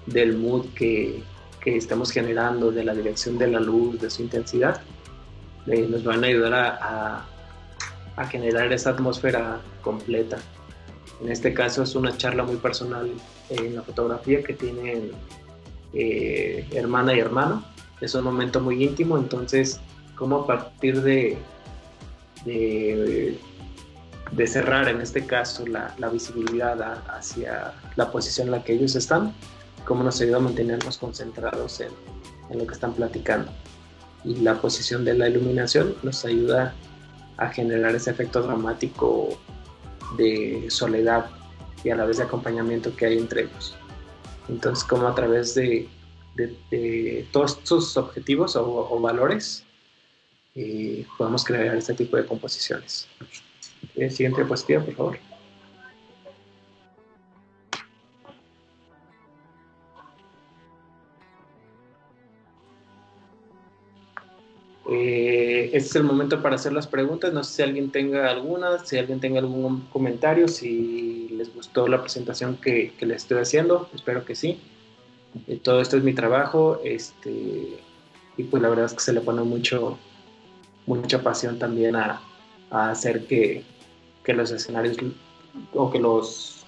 del mood que estamos generando, de la dirección de la luz, de su intensidad, nos van a ayudar a generar esa atmósfera completa. En este caso es una charla muy personal en la fotografía que tienen hermana y hermano. Es un momento muy íntimo, entonces como a partir de cerrar en este caso la visibilidad hacia la posición en la que ellos están, cómo nos ayuda a mantenernos concentrados en lo que están platicando. Y la posición de la iluminación nos ayuda a generar ese efecto dramático de soledad y a la vez de acompañamiento que hay entre ellos. Entonces, como a través de todos sus objetivos o valores, podemos crear este tipo de composiciones. Siguiente diapositiva, por favor. Este es el momento para hacer las preguntas. No sé si alguien tenga alguna, si alguien tenga algún comentario, si les gustó la presentación que les estoy haciendo. Espero que sí. Todo esto es mi trabajo, y pues la verdad es que se le pone mucha pasión también a hacer que los escenarios o que los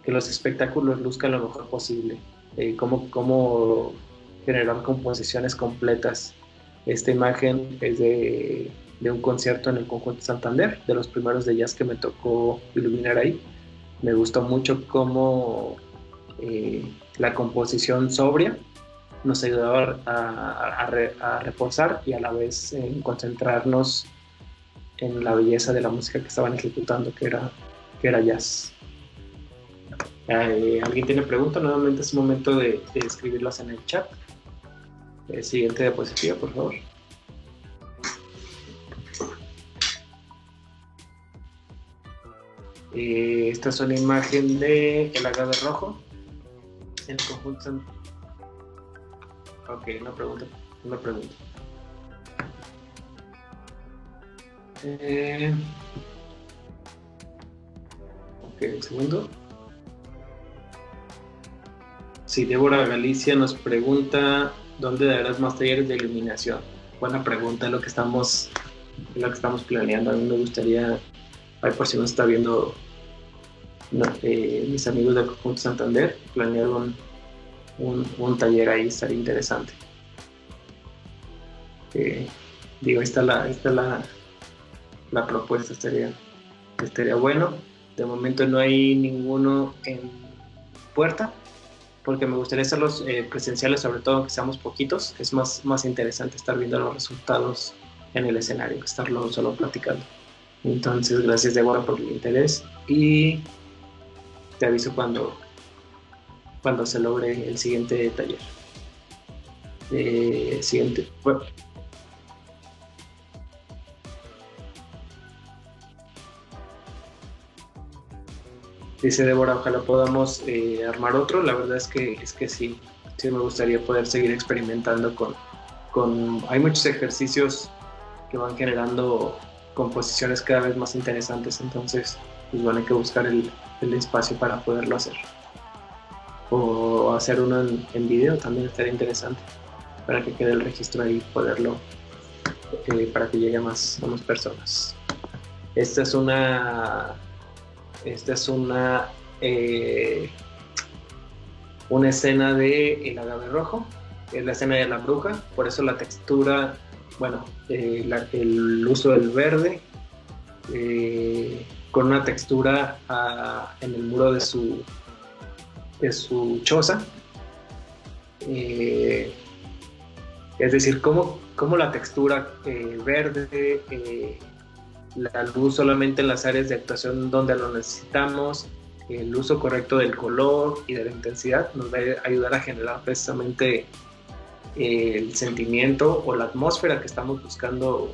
espectáculos luzcan lo mejor posible. Cómo generar composiciones completas. Esta imagen es de un concierto en el Conjunto Santander, de los primeros de jazz que me tocó iluminar ahí. Me gustó mucho cómo la composición sobria nos ayudaba a reforzar y a la vez concentrarnos en la belleza de la música que estaban ejecutando, que era jazz. ¿Alguien tiene preguntas? Nuevamente es momento de escribirlas en el chat. Siguiente diapositiva, por favor. Esta es una imagen de el agave rojo en el conjunto. Ok, una pregunta. Ok, un segundo. Sí, Débora Galicia nos pregunta ¿dónde darás más talleres de iluminación? Buena pregunta, es lo que estamos planeando. A mí me gustaría, por si no está viendo mis amigos del Conjunto Santander, planear un taller ahí, estaría interesante. Digo, esta es la propuesta, estaría bueno. De momento no hay ninguno en puerta, porque me gustaría hacerlos presenciales, sobre todo que seamos poquitos. Es más interesante estar viendo los resultados en el escenario que estarlo solo platicando. Entonces, gracias Débora por el interés y te aviso cuando se logre el siguiente taller. Siguiente. Bueno. Dice Débora, ojalá podamos armar otro. La verdad es que sí me gustaría poder seguir experimentando hay muchos ejercicios que van generando composiciones cada vez más interesantes, entonces pues van a que buscar el espacio para poderlo hacer. O hacer uno en video también estaría interesante, para que quede el registro ahí, poderlo, para que llegue a más personas. Esta es una escena de El agave rojo, es la escena de la bruja, por eso la textura, el uso del verde, con una textura en el muro de su choza. Es decir, cómo la textura verde, la luz solamente en las áreas de actuación donde lo necesitamos, el uso correcto del color y de la intensidad nos va a ayudar a generar precisamente el sentimiento o la atmósfera que estamos buscando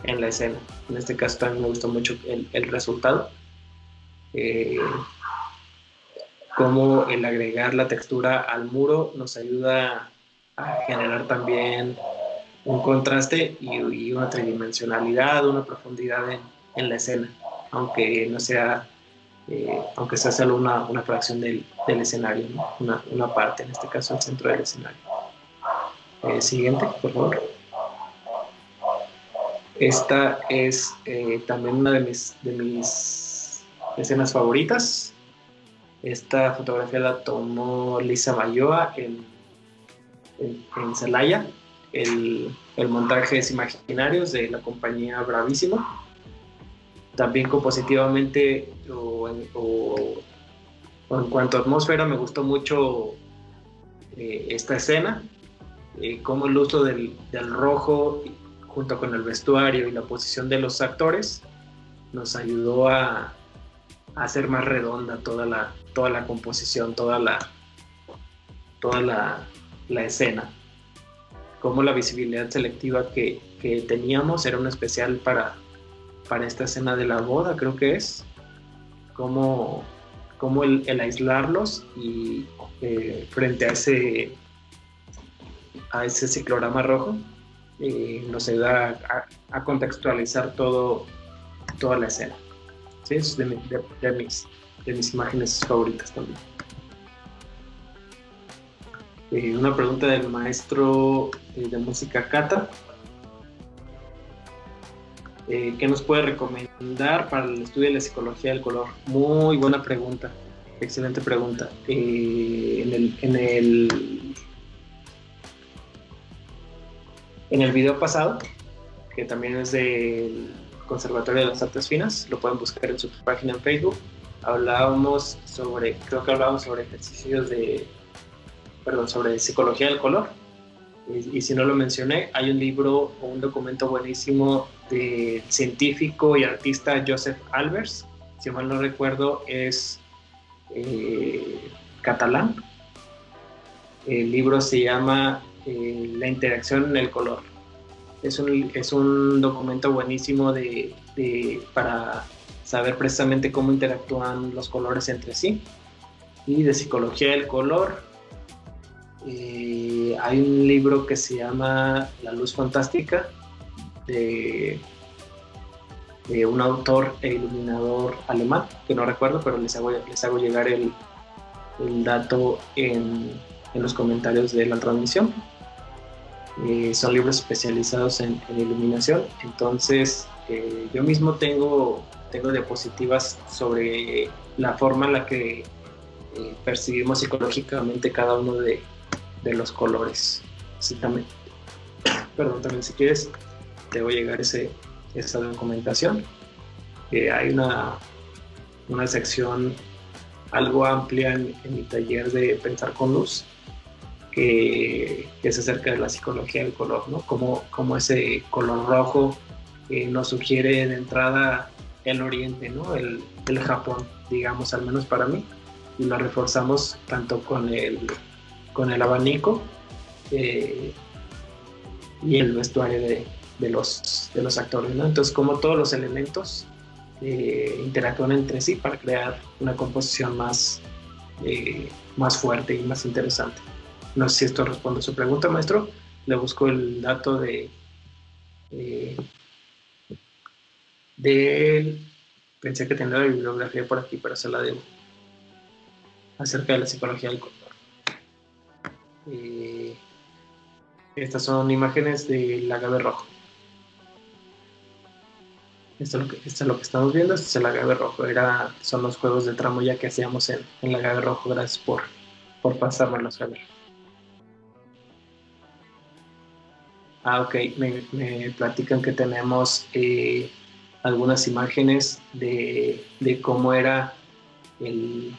en la escena. En este caso también me gustó mucho el resultado. cómo el agregar la textura al muro nos ayuda a generar también un contraste y una tridimensionalidad, una profundidad en la escena, aunque no sea, aunque sea solo una fracción del escenario, ¿no? Una parte, en este caso el centro del escenario. Siguiente, por favor. Esta es también una de mis escenas favoritas. Esta fotografía la tomó Lisa Mayoa en Celaya. El montaje es Imaginarios de la compañía Bravísimo. También compositivamente o en cuanto a atmósfera me gustó mucho esta escena, cómo el uso del rojo junto con el vestuario y la posición de los actores nos ayudó a hacer más redonda toda la composición, toda la escena. Como la visibilidad selectiva que teníamos era un especial para esta escena de la boda, creo que es, como el aislarlos y frente a ese ciclorama rojo nos ayuda a contextualizar toda la escena. Sí, es de mis imágenes favoritas también. Una pregunta del maestro de música Cata. ¿Qué nos puede recomendar para el estudio de la psicología del color? Muy buena pregunta, excelente pregunta. En el video pasado, que también es del Conservatorio de las Artes Finas, lo pueden buscar en su página en Facebook, creo que hablábamos sobre ejercicios sobre psicología del color. Y si no lo mencioné, hay un libro o un documento buenísimo del científico y artista Josep Albers, si mal no recuerdo es catalán. El libro se llama La interacción en el color. Es un documento buenísimo para saber precisamente cómo interactúan los colores entre sí. Y de psicología del color, hay un libro que se llama La luz fantástica de un autor e iluminador alemán, que no recuerdo, pero les hago llegar el dato en los comentarios de la transmisión. Son libros especializados en iluminación, entonces yo mismo tengo diapositivas sobre la forma en la que percibimos psicológicamente cada uno de los colores. Sí, también si quieres te voy a llegar esa documentación. Hay una sección algo amplia en mi taller de Pensar con Luz que es acerca de la psicología del color, ¿no? Como ese color rojo nos sugiere de entrada el oriente, ¿no? El Japón, digamos, al menos para mí, y lo reforzamos tanto con el abanico y el vestuario de los actores, ¿no? Entonces, como todos los elementos interactúan entre sí para crear una composición más fuerte y más interesante. No sé si esto responde a su pregunta, maestro. Le busco el dato pensé que tenía la bibliografía por aquí, pero se la debo, acerca de la psicología del color. Estas son imágenes del agave rojo. Esto es lo que estamos viendo. Este es el agave rojo. Son los juegos de tramoya que hacíamos en el agave rojo. Gracias por pasármelos, Javier. Ok, me platican que tenemos algunas imágenes de cómo era el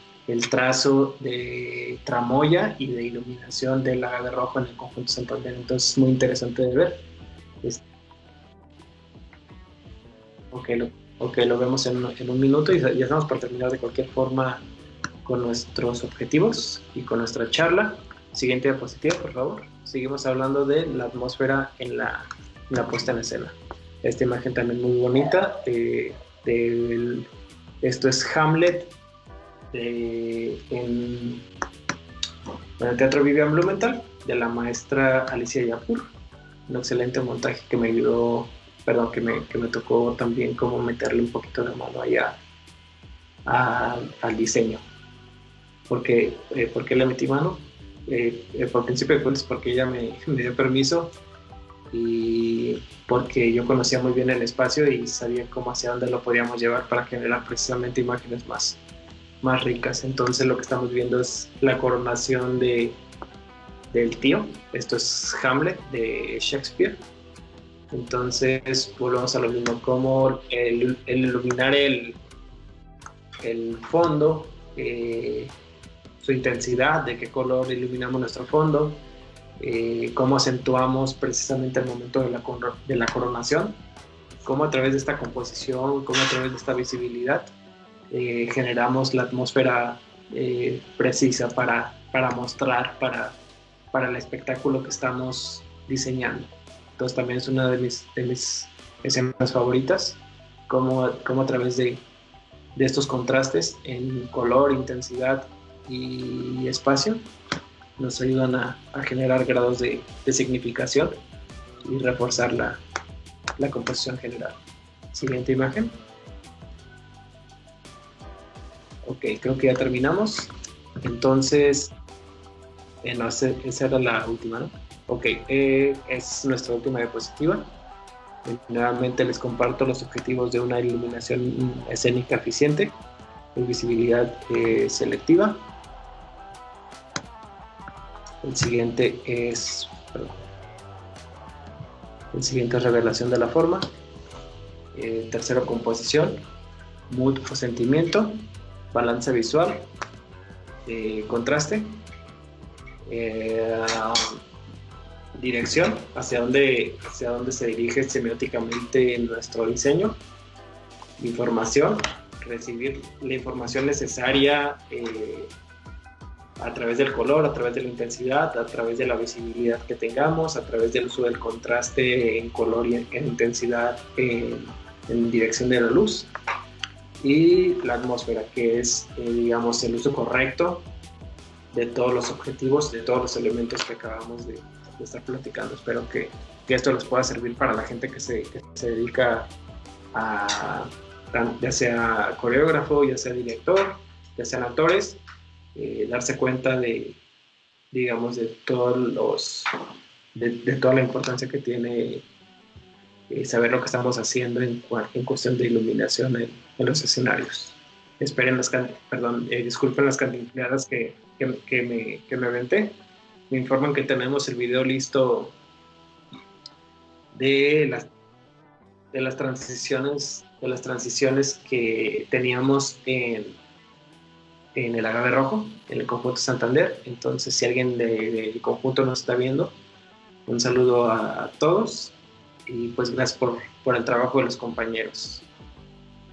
trazo de tramoya y de iluminación del agave rojo en el conjunto Santander. Entonces es muy interesante de ver. Lo vemos en un minuto y ya estamos por terminar de cualquier forma con nuestros objetivos y con nuestra charla. Siguiente diapositiva, por favor. Seguimos hablando de la atmósfera en la puesta en escena. Esta imagen también muy bonita del Esto es Hamlet en el Teatro Vivian Blumenthal, de la maestra Alicia Yapur. Un excelente montaje que me ayudó, perdón, que me tocó también como meterle un poquito de mano allá al diseño. ¿Por qué le metí mano? Por principio de cuentas, porque ella me dio permiso y porque yo conocía muy bien el espacio y sabía cómo hacia dónde lo podíamos llevar para generar precisamente imágenes más ricas. Entonces lo que estamos viendo es la coronación del tío. Esto es Hamlet de Shakespeare. Entonces volvemos a lo mismo, como el iluminar el fondo, su intensidad, de qué color iluminamos nuestro fondo, cómo acentuamos precisamente el momento de la coronación, cómo a través de esta composición, cómo a través de esta visibilidad generamos la atmósfera precisa para mostrar, para el espectáculo que estamos diseñando. Entonces también es una de mis escenas favoritas, cómo a través de estos contrastes en color, intensidad y espacio nos ayudan a generar grados de significación y reforzar la composición general. Siguiente imagen. Ok, creo que ya terminamos. Entonces, no, esa era la última, ¿no? Ok, es nuestra última diapositiva. Nuevamente les comparto los objetivos de una iluminación escénica eficiente, visibilidad selectiva. El siguiente es revelación de la forma. Tercero, composición, mood o sentimiento, balance visual, contraste, dirección, hacia dónde se dirige semióticamente nuestro diseño, información, recibir la información necesaria a través del color, a través de la intensidad, a través de la visibilidad que tengamos, a través del uso del contraste en color y en intensidad en dirección de la luz, y la atmósfera, que es digamos el uso correcto de todos los objetivos, de todos los elementos que acabamos de estar platicando. Espero que esto les pueda servir para la gente que se dedica a, ya sea coreógrafo, ya sea director, ya sean actores, darse cuenta de todos de toda la importancia que tiene saber lo que estamos haciendo en cuestión de iluminación en los escenarios. Disculpen las cantinfladas que me aventé. Me informan que tenemos el video listo de las transiciones que teníamos en el agave rojo, en el conjunto Santander. Entonces, si alguien del conjunto nos está viendo, un saludo a todos y pues gracias por el trabajo de los compañeros.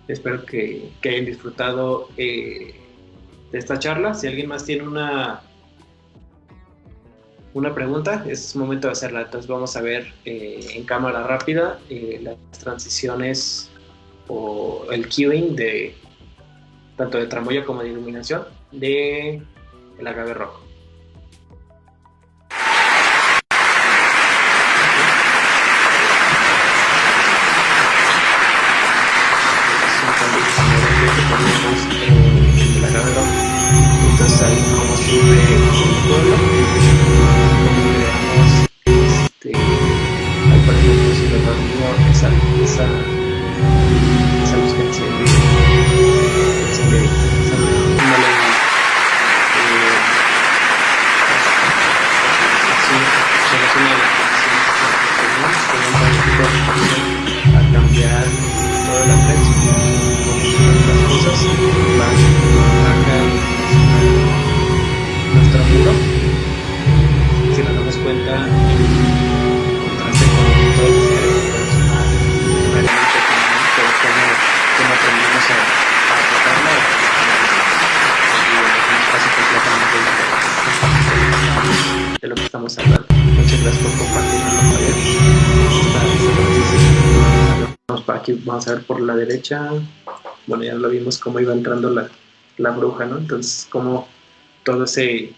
Espero que hayan disfrutado de esta charla. Si alguien más tiene una pregunta, es momento de hacerla. Entonces vamos a ver en cámara rápida las transiciones o el cueing tanto de tramoya como de iluminación de el agave rojo. El agave rojo. Entonces ahí como sube el pueblo, al parecer que si lo dormido esa luz que enciende a cambiar toda la prensa, las cosas bajan nuestro muro. Si nos damos cuenta, contraste con todo el personal, un elemento común, cómo aprendimos a tratarla y es un espacio completamente de lo que estamos hablando. Muchas gracias por compartirlo. Vamos para aquí, vamos a ver por la derecha. bueno, ya lo vimos cómo iba entrando la bruja, ¿no? Entonces, como todo ese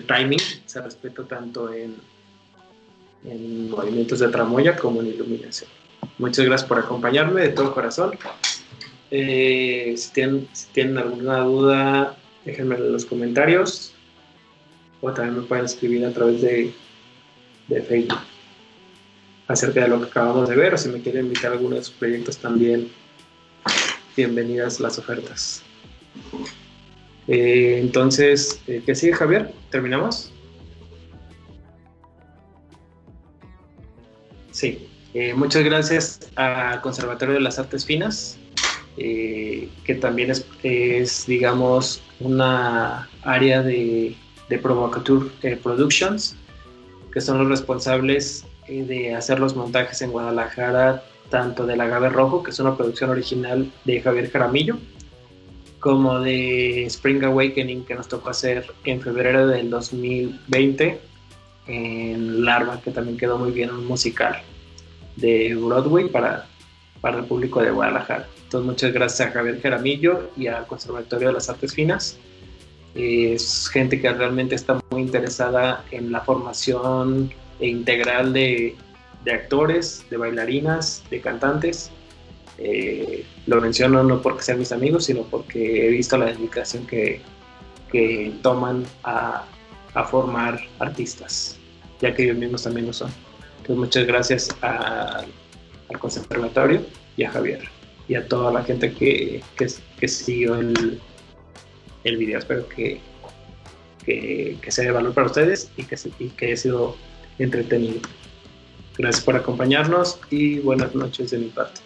timing se respeta tanto en movimientos de tramoya como en iluminación. Muchas gracias por acompañarme de todo corazón. Si tienen alguna duda, déjenmelo en los comentarios o también me pueden escribir a través de Facebook acerca de lo que acabamos de ver, o si me quieren invitar a alguno de sus proyectos también, bienvenidas las ofertas. Entonces, ¿qué sigue, Javier? ¿Terminamos? Sí. Muchas gracias al Conservatorio de las Artes Finas, que también es, digamos, una área de Provocateur Productions, que son los responsables de hacer los montajes en Guadalajara, tanto del Agave Rojo, que es una producción original de Javier Jaramillo, como de Spring Awakening, que nos tocó hacer en febrero del 2020 en Larva, que también quedó muy bien, un musical de Broadway para el público de Guadalajara. Entonces, muchas gracias a Javier Jaramillo y al Conservatorio de las Artes Finas. Es gente que realmente está muy interesada en la formación integral de actores, de bailarinas, de cantantes. Lo menciono no porque sean mis amigos, sino porque he visto la dedicación que toman a formar artistas, ya que ellos mismos también lo son. Entonces, muchas gracias al Conservatorio y a Javier y a toda la gente que siguió el video. Espero que sea de valor para ustedes y que haya sido entretenido. Gracias por acompañarnos y buenas noches de mi parte.